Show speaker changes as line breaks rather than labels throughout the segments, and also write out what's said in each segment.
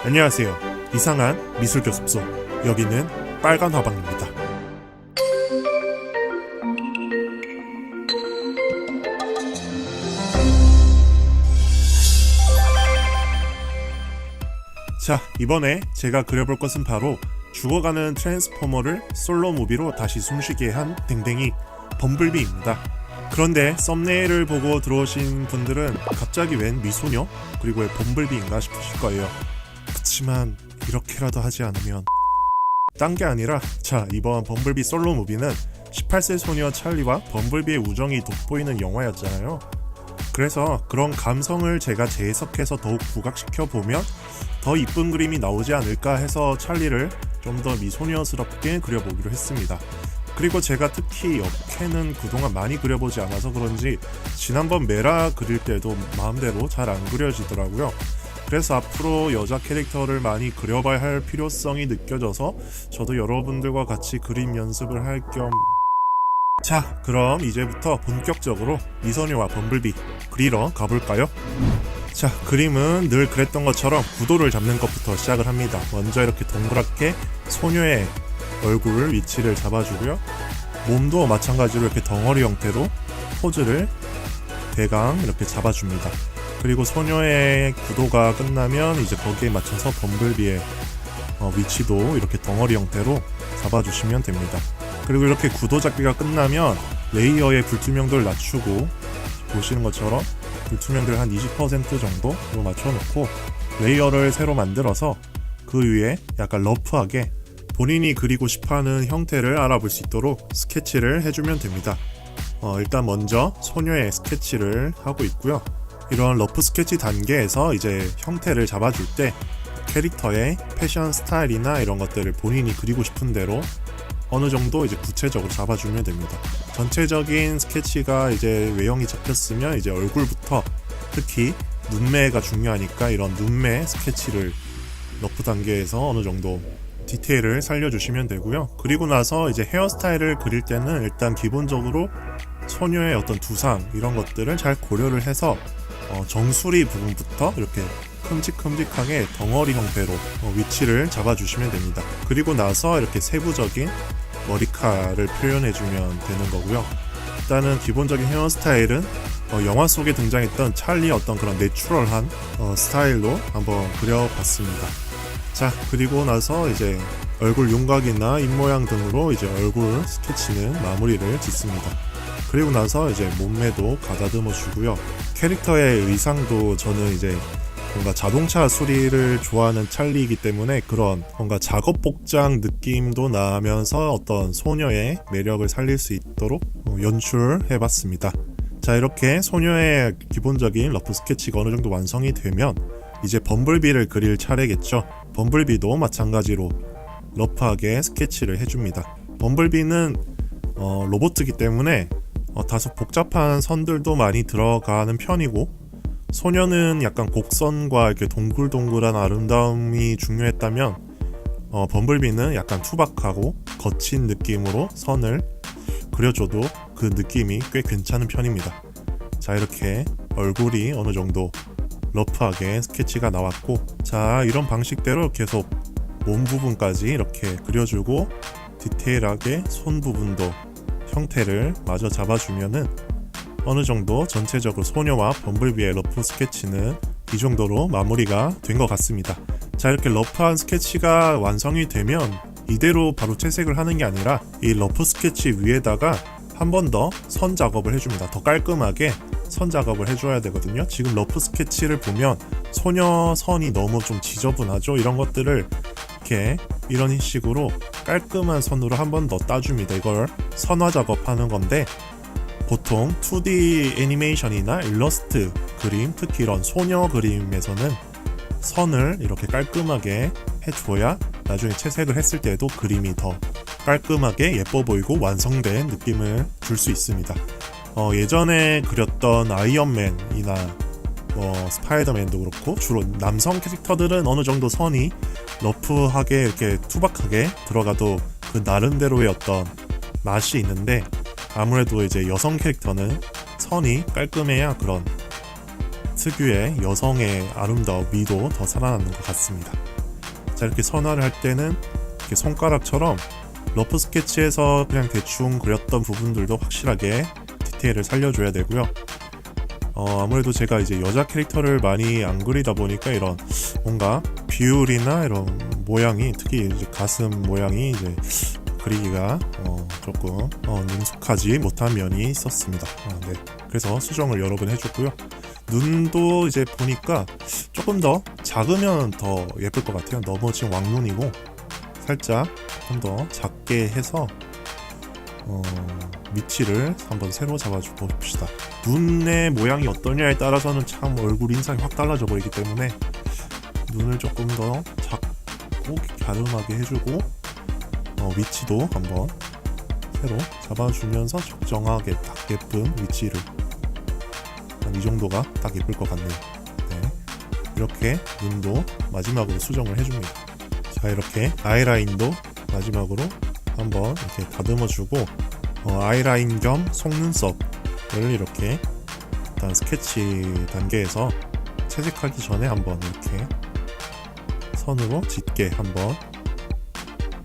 안녕하세요. 이상한 미술교습소, 여기는 빨간 화방입니다. 자, 이번에 제가 그려볼 것은 바로 죽어가는 트랜스포머를 솔로 무비로 다시 숨쉬게 한 댕댕이 범블비입니다. 그런데 썸네일을 보고 들어오신 분들은 갑자기 웬 미소녀? 그리고 왜 범블비인가 싶으실 거예요. 그치만 이렇게라도 하지 않으면 딴 게 아니라, 자, 이번 범블비 솔로 무비는 18세 소녀 찰리와 범블비의 우정이 돋보이는 영화였잖아요. 그래서 그런 감성을 제가 재해석해서 더욱 부각시켜 보면 더 이쁜 그림이 나오지 않을까 해서 찰리를 좀 더 미소녀스럽게 그려보기로 했습니다. 그리고 제가 특히 역캐는 그동안 많이 그려보지 않아서 그런지 지난번 메라 그릴 때도 마음대로 잘 안 그려지더라고요. 그래서 앞으로 여자 캐릭터를 많이 그려봐야 할 필요성이 느껴져서 저도 여러분들과 같이 그림 연습을 할 겸... 자, 그럼 이제부터 본격적으로 미소녀와 범블비 그리러 가볼까요? 자, 그림은 늘 그랬던 것처럼 구도를 잡는 것부터 시작을 합니다. 먼저 이렇게 동그랗게 소녀의 얼굴 위치를 잡아주고요. 몸도 마찬가지로 이렇게 덩어리 형태로 포즈를 대강 이렇게 잡아줍니다. 그리고 소녀의 구도가 끝나면 이제 거기에 맞춰서 범블비의 위치도 이렇게 덩어리 형태로 잡아주시면 됩니다. 그리고 이렇게 구도 잡기가 끝나면 레이어의 불투명도를 낮추고 보시는 것처럼 불투명도를 한 20% 정도로 맞춰놓고 레이어를 새로 만들어서 그 위에 약간 러프하게 본인이 그리고 싶어하는 형태를 알아볼 수 있도록 스케치를 해주면 됩니다. 일단 먼저 소녀의 스케치를 하고 있고요. 이런 러프 스케치 단계에서 이제 형태를 잡아줄 때 캐릭터의 패션 스타일이나 이런 것들을 본인이 그리고 싶은 대로 어느 정도 이제 구체적으로 잡아주면 됩니다. 전체적인 스케치가 이제 외형이 잡혔으면 이제 얼굴부터 특히 눈매가 중요하니까 이런 눈매 스케치를 러프 단계에서 어느 정도 디테일을 살려주시면 되고요. 그리고 나서 이제 헤어스타일을 그릴 때는 일단 기본적으로 소녀의 어떤 두상 이런 것들을 잘 고려를 해서 정수리 부분부터 이렇게 큼직큼직하게 덩어리 형태로 위치를 잡아주시면 됩니다. 그리고 나서 이렇게 세부적인 머리카락을 표현해주면 되는 거고요. 일단은 기본적인 헤어스타일은 영화 속에 등장했던 찰리의 어떤 그런 내추럴한 스타일로 한번 그려봤습니다. 자, 그리고 나서 이제 얼굴 윤곽이나 입모양 등으로 이제 얼굴 스케치는 마무리를 짓습니다. 그리고 나서 이제 몸매도 가다듬어 주고요. 캐릭터의 의상도 저는 이제 뭔가 자동차 수리를 좋아하는 찰리이기 때문에 그런 뭔가 작업 복장 느낌도 나면서 어떤 소녀의 매력을 살릴 수 있도록 연출해 봤습니다. 자, 이렇게 소녀의 기본적인 러프 스케치가 어느 정도 완성이 되면 이제 범블비를 그릴 차례겠죠. 범블비도 마찬가지로 러프하게 스케치를 해줍니다. 범블비는 로봇이기 때문에 다소 복잡한 선들도 많이 들어가는 편이고, 소녀는 약간 곡선과 이렇게 동글동글한 아름다움이 중요했다면 범블비는 약간 투박하고 거친 느낌으로 선을 그려줘도 그 느낌이 꽤 괜찮은 편입니다. 자, 이렇게 얼굴이 어느 정도 러프하게 스케치가 나왔고, 자, 이런 방식대로 계속 몸 부분까지 이렇게 그려주고 디테일하게 손 부분도 형태를 마저 잡아주면은 어느 정도 전체적으로 소녀와 범블비의 러프 스케치는 이 정도로 마무리가 된 것 같습니다. 자, 이렇게 러프한 스케치가 완성이 되면 이대로 바로 채색을 하는 게 아니라 이 러프 스케치 위에다가 한 번 더 선 작업을 해줍니다. 더 깔끔하게 선 작업을 해줘야 되거든요. 지금 러프 스케치를 보면 소녀 선이 너무 좀 지저분하죠. 이런 것들을 이렇게 이런 식으로 깔끔한 선으로 한 번 더 따줍니다. 이걸 선화 작업하는 건데, 보통 2D 애니메이션이나 일러스트 그림, 특히 이런 소녀 그림에서는 선을 이렇게 깔끔하게 해줘야 나중에 채색을 했을 때도 그림이 더 깔끔하게 예뻐 보이고 완성된 느낌을 줄 수 있습니다. 예전에 그렸던 아이언맨이나 스파이더맨도 그렇고 주로 남성 캐릭터들은 어느 정도 선이 러프하게 이렇게 투박하게 들어가도 그 나름대로의 어떤 맛이 있는데, 아무래도 이제 여성 캐릭터는 선이 깔끔해야 그런 특유의 여성의 아름다운 미도 더 살아나는 것 같습니다. 자, 이렇게 선화를 할 때는 이렇게 손가락처럼 러프 스케치에서 그냥 대충 그렸던 부분들도 확실하게 디테일을 살려줘야 되고요. 아무래도 제가 이제 여자 캐릭터를 많이 안 그리다 보니까 이런 뭔가 비율이나 이런 모양이, 특히 이제 가슴 모양이 이제 그리기가 조금 능숙하지 못한 면이 있었습니다. 네. 그래서 수정을 여러 번 해줬고요. 눈도 이제 보니까 조금 더 작으면 더 예쁠 것 같아요. 너무 지금 왕눈이고 살짝 좀 더 작게 해서 위치를 한번 새로 잡아주고 봅시다. 눈의 모양이 어떠냐에 따라서는 참 얼굴 인상이 확 달라져 버리기 때문에 눈을 조금 더 작고 갸름하게 해주고 위치도 한번 새로 잡아주면서 적정하게 딱 예쁜 위치를, 이 정도가 딱 예쁠 것 같네요. 네. 이렇게 눈도 마지막으로 수정을 해줍니다. 자, 이렇게 아이라인도 마지막으로 한번 이렇게 다듬어주고 아이라인 겸 속눈썹을 이렇게 일단 스케치 단계에서 채색하기 전에 한번 이렇게 선으로 짙게 한번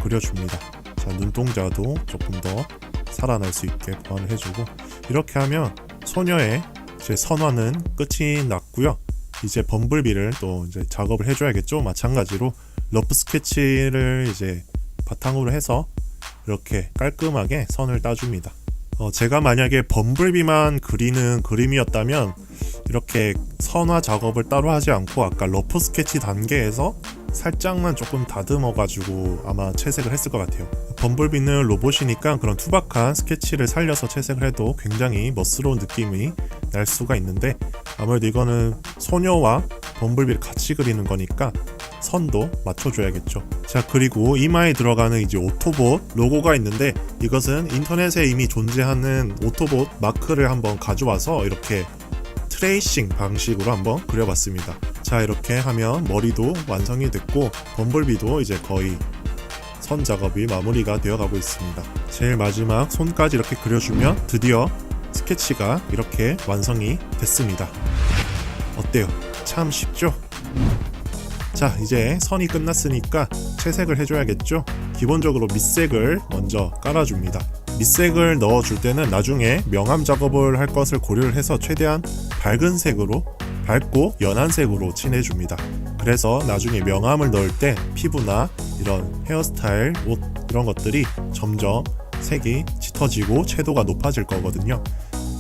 그려줍니다. 자, 눈동자도 조금 더 살아날 수 있게 보완을 해주고, 이렇게 하면 소녀의 이제 선화는 끝이 났고요. 이제 범블비를 또 이제 작업을 해줘야겠죠. 마찬가지로 러프 스케치를 이제 바탕으로 해서 이렇게 깔끔하게 선을 따줍니다. 제가 만약에 범블비만 그리는 그림이었다면 이렇게 선화 작업을 따로 하지 않고 아까 러프 스케치 단계에서 살짝만 조금 다듬어 가지고 아마 채색을 했을 것 같아요. 범블비는 로봇이니까 그런 투박한 스케치를 살려서 채색을 해도 굉장히 멋스러운 느낌이 날 수가 있는데, 아무래도 이거는 소녀와 범블비를 같이 그리는 거니까 선도 맞춰줘야겠죠. 자, 그리고 이마에 들어가는 이제 오토봇 로고가 있는데, 이것은 인터넷에 이미 존재하는 오토봇 마크를 한번 가져와서 이렇게 트레이싱 방식으로 한번 그려봤습니다. 자, 이렇게 하면 머리도 완성이 됐고 범블비도 이제 거의 선 작업이 마무리가 되어가고 있습니다. 제일 마지막 손까지 이렇게 그려주면 드디어 스케치가 이렇게 완성이 됐습니다. 어때요? 참 쉽죠? 자, 이제 선이 끝났으니까 채색을 해줘야겠죠? 기본적으로 밑색을 먼저 깔아줍니다. 밑색을 넣어줄 때는 나중에 명암 작업을 할 것을 고려를 해서 최대한 밝은 색으로, 밝고 연한 색으로 칠해줍니다. 그래서 나중에 명암을 넣을 때 피부나 이런 헤어스타일, 옷 이런 것들이 점점 색이 짙어지고 채도가 높아질 거거든요.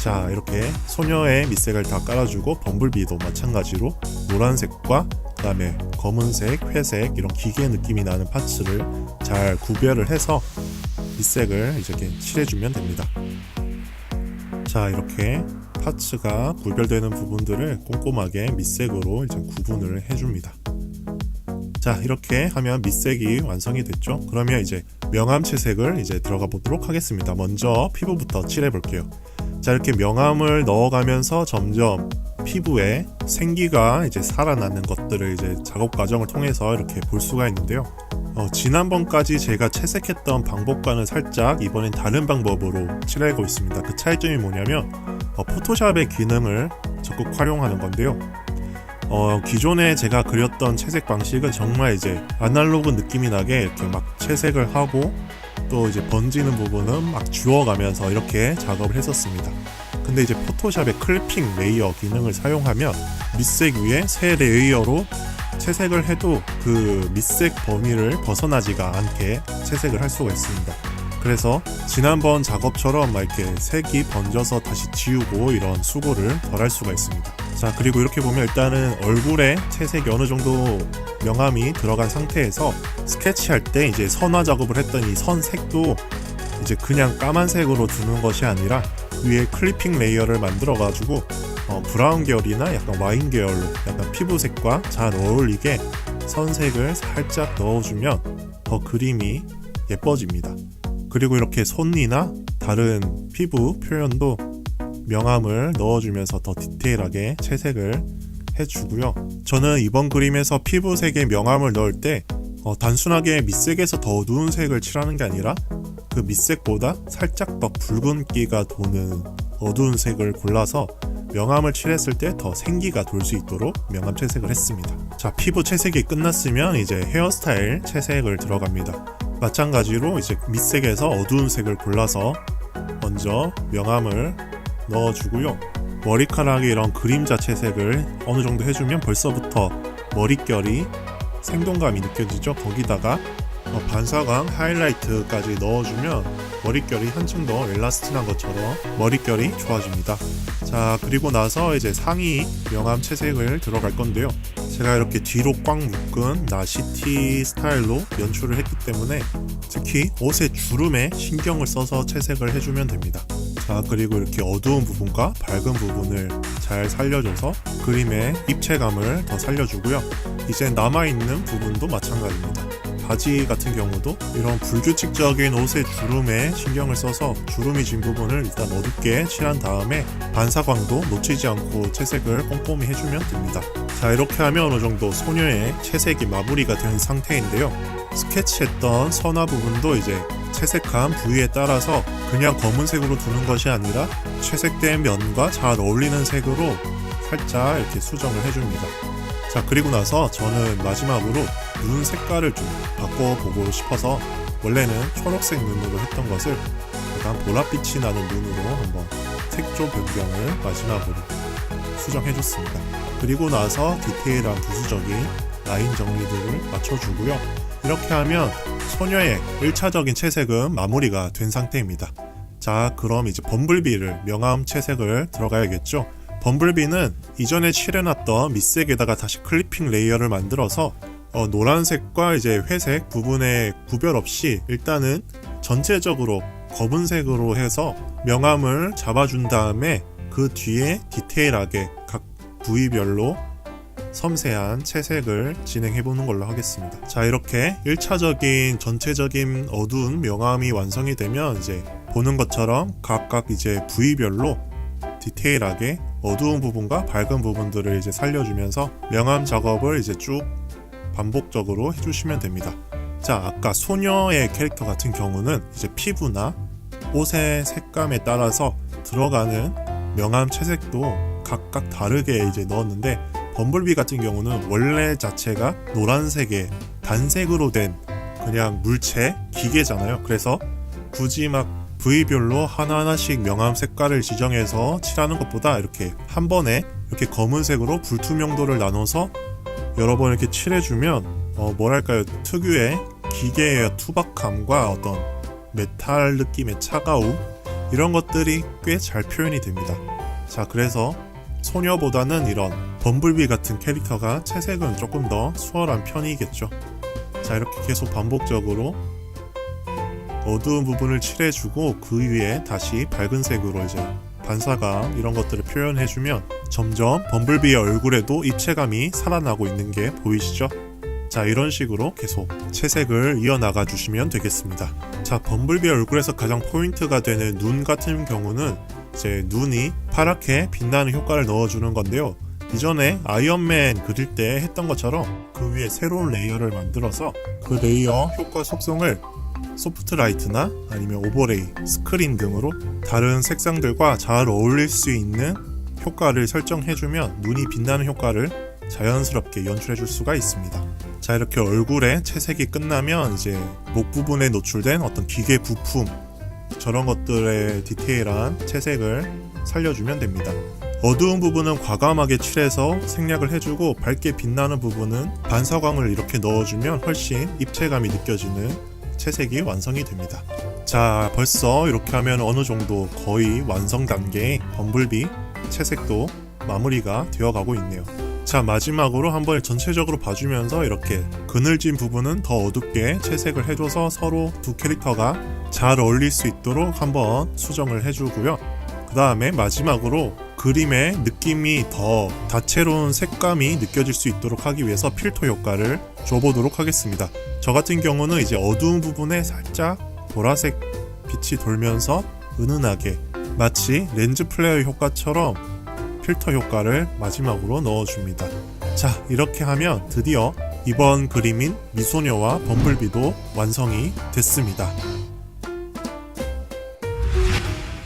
자, 이렇게 소녀의 밑색을 다 깔아주고 범블비도 마찬가지로 노란색과 그 다음에 검은색, 회색 이런 기계 느낌이 나는 파츠를 잘 구별을 해서 밑색을 이렇게 칠해주면 됩니다. 자, 이렇게 파츠가 구별되는 부분들을 꼼꼼하게 밑색으로 이제 구분을 해줍니다. 자, 이렇게 하면 밑색이 완성이 됐죠. 그러면 이제 명암 채색을 이제 들어가 보도록 하겠습니다. 먼저 피부부터 칠해 볼게요. 자, 이렇게 명암을 넣어가면서 점점 피부에 생기가 이제 살아나는 것들을 이제 작업 과정을 통해서 이렇게 볼 수가 있는데요. 지난번까지 제가 채색했던 방법과는 살짝 이번엔 다른 방법으로 칠하고 있습니다. 그 차이점이 뭐냐면 포토샵의 기능을 적극 활용하는 건데요. 기존에 제가 그렸던 채색 방식은 정말 이제 아날로그 느낌이 나게 이렇게 막 채색을 하고 또 이제 번지는 부분은 막 주워가면서 이렇게 작업을 했었습니다. 근데 이제 포토샵의 클리핑 레이어 기능을 사용하면 밑색 위에 새 레이어로 채색을 해도 그 밑색 범위를 벗어나지가 않게 채색을 할 수가 있습니다. 그래서 지난번 작업처럼 막 이렇게 색이 번져서 다시 지우고 이런 수고를 덜 할 수가 있습니다. 자, 그리고 이렇게 보면 일단은 얼굴에 채색이 어느 정도 명암이 들어간 상태에서 스케치할 때 이제 선화 작업을 했던 이 선색도 이제 그냥 까만색으로 두는 것이 아니라 위에 클리핑 레이어를 만들어 가지고 브라운 계열이나 약간 와인 계열로 약간 피부색과 잘 어울리게 선색을 살짝 넣어주면 더 그림이 예뻐집니다. 그리고 이렇게 손이나 다른 피부 표현도 명암을 넣어주면서 더 디테일하게 채색을 해주고요. 저는 이번 그림에서 피부색에 명암을 넣을 때 단순하게 밑색에서 더 어두운 색을 칠하는 게 아니라 그 밑색보다 살짝 더 붉은기가 도는 어두운 색을 골라서 명암을 칠했을 때 더 생기가 돌 수 있도록 명암 채색을 했습니다. 자, 피부 채색이 끝났으면 이제 헤어스타일 채색을 들어갑니다. 마찬가지로 이제 밑색에서 어두운 색을 골라서 먼저 명암을 넣어주고요. 머리카락에 이런 그림자 채색을 어느 정도 해주면 벌써부터 머릿결이 생동감이 느껴지죠. 거기다가 반사광 하이라이트까지 넣어주면 머릿결이 한층 더 엘라스틴한 것처럼 머릿결이 좋아집니다. 자, 그리고 나서 이제 상의 명암 채색을 들어갈 건데요. 제가 이렇게 뒤로 꽉 묶은 나시티 스타일로 연출을 했기 때문에 특히 옷의 주름에 신경을 써서 채색을 해주면 됩니다. 자, 그리고 이렇게 어두운 부분과 밝은 부분을 잘 살려줘서 그림의 입체감을 더 살려주고요. 이제 남아있는 부분도 마찬가지입니다. 바지 같은 경우도 이런 불규칙적인 옷의 주름에 신경을 써서 주름이 진 부분을 일단 어둡게 칠한 다음에 반사광도 놓치지 않고 채색을 꼼꼼히 해주면 됩니다. 자, 이렇게 하면 어느 정도 소녀의 채색이 마무리가 된 상태인데요. 스케치했던 선화 부분도 이제 채색한 부위에 따라서 그냥 검은색으로 두는 것이 아니라 채색된 면과 잘 어울리는 색으로 살짝 이렇게 수정을 해줍니다. 자, 그리고 나서 저는 마지막으로 눈 색깔을 좀 바꿔보고 싶어서 원래는 초록색 눈으로 했던 것을 약간 보랏빛이 나는 눈으로 한번 색조 변경을 마지막으로 수정해줬습니다. 그리고 나서 디테일한 부수적인 라인 정리들을 맞춰주고요. 이렇게 하면 소녀의 1차적인 채색은 마무리가 된 상태입니다. 자, 그럼 이제 범블비를 명암 채색을 들어가야겠죠. 범블비는 이전에 칠해놨던 밑색에다가 다시 클리핑 레이어를 만들어서 노란색과 이제 회색 부분에 구별 없이 일단은 전체적으로 검은색으로 해서 명암을 잡아준 다음에 그 뒤에 디테일하게 각 부위별로 섬세한 채색을 진행해보는 걸로 하겠습니다. 자, 이렇게 1차적인 전체적인 어두운 명암이 완성이 되면 이제 보는 것처럼 각각 이제 부위별로 디테일하게 어두운 부분과 밝은 부분들을 이제 살려주면서 명암 작업을 이제 쭉 반복적으로 해주시면 됩니다. 자, 아까 소녀의 캐릭터 같은 경우는 이제 피부나 옷의 색감에 따라서 들어가는 명암 채색도 각각 다르게 이제 넣었는데 범블비 같은 경우는 원래 자체가 노란색의 단색으로 된 그냥 물체 기계잖아요. 그래서 굳이 막 부위별로 하나하나씩 명암 색깔을 지정해서 칠하는 것보다 이렇게 한 번에 이렇게 검은색으로 불투명도를 나눠서 여러 번 이렇게 칠해주면 뭐랄까요, 특유의 기계의 투박함과 어떤 메탈 느낌의 차가움, 이런 것들이 꽤 잘 표현이 됩니다. 자, 그래서 소녀보다는 이런 범블비 같은 캐릭터가 채색은 조금 더 수월한 편이겠죠. 자, 이렇게 계속 반복적으로 어두운 부분을 칠해주고 그 위에 다시 밝은 색으로 이제 반사감 이런 것들을 표현해주면 점점 범블비의 얼굴에도 입체감이 살아나고 있는 게 보이시죠? 자, 이런 식으로 계속 채색을 이어나가 주시면 되겠습니다. 자, 범블비의 얼굴에서 가장 포인트가 되는 눈 같은 경우는 이제 눈이 파랗게 빛나는 효과를 넣어주는 건데요. 이전에 아이언맨 그릴 때 했던 것처럼 그 위에 새로운 레이어를 만들어서 그 레이어 효과 속성을 소프트라이트나 아니면 오버레이, 스크린 등으로 다른 색상들과 잘 어울릴 수 있는 효과를 설정해주면 눈이 빛나는 효과를 자연스럽게 연출해줄 수가 있습니다. 자, 이렇게 얼굴에 채색이 끝나면 이제 목 부분에 노출된 어떤 기계 부품, 저런 것들의 디테일한 채색을 살려주면 됩니다. 어두운 부분은 과감하게 칠해서 생략을 해주고 밝게 빛나는 부분은 반사광을 이렇게 넣어주면 훨씬 입체감이 느껴지는 채색이 완성이 됩니다. 자, 벌써 이렇게 하면 어느 정도 거의 완성 단계의 범블비 채색도 마무리가 되어가고 있네요. 자, 마지막으로 한번 전체적으로 봐주면서 이렇게 그늘진 부분은 더 어둡게 채색을 해줘서 서로 두 캐릭터가 잘 어울릴 수 있도록 한번 수정을 해주고요. 그 다음에 마지막으로 그림의 느낌이 더 다채로운 색감이 느껴질 수 있도록 하기 위해서 필터 효과를 줘보도록 하겠습니다. 저 같은 경우는 이제 어두운 부분에 살짝 보라색 빛이 돌면서 은은하게 마치 렌즈 플레어 효과처럼 필터 효과를 마지막으로 넣어줍니다. 자, 이렇게 하면 드디어 이번 그림인 미소녀와 범블비도 완성이 됐습니다.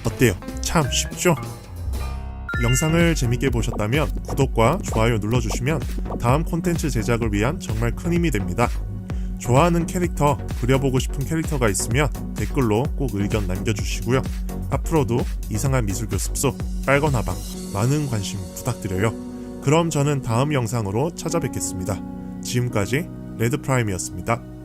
어때요? 참 쉽죠? 영상을 재밌게 보셨다면 구독과 좋아요 눌러주시면 다음 콘텐츠 제작을 위한 정말 큰 힘이 됩니다. 좋아하는 캐릭터, 그려보고 싶은 캐릭터가 있으면 댓글로 꼭 의견 남겨주시고요. 앞으로도 이상한 미술교 습소, 빨간 화방 많은 관심 부탁드려요. 그럼 저는 다음 영상으로 찾아뵙겠습니다. 지금까지 레드프라임이었습니다.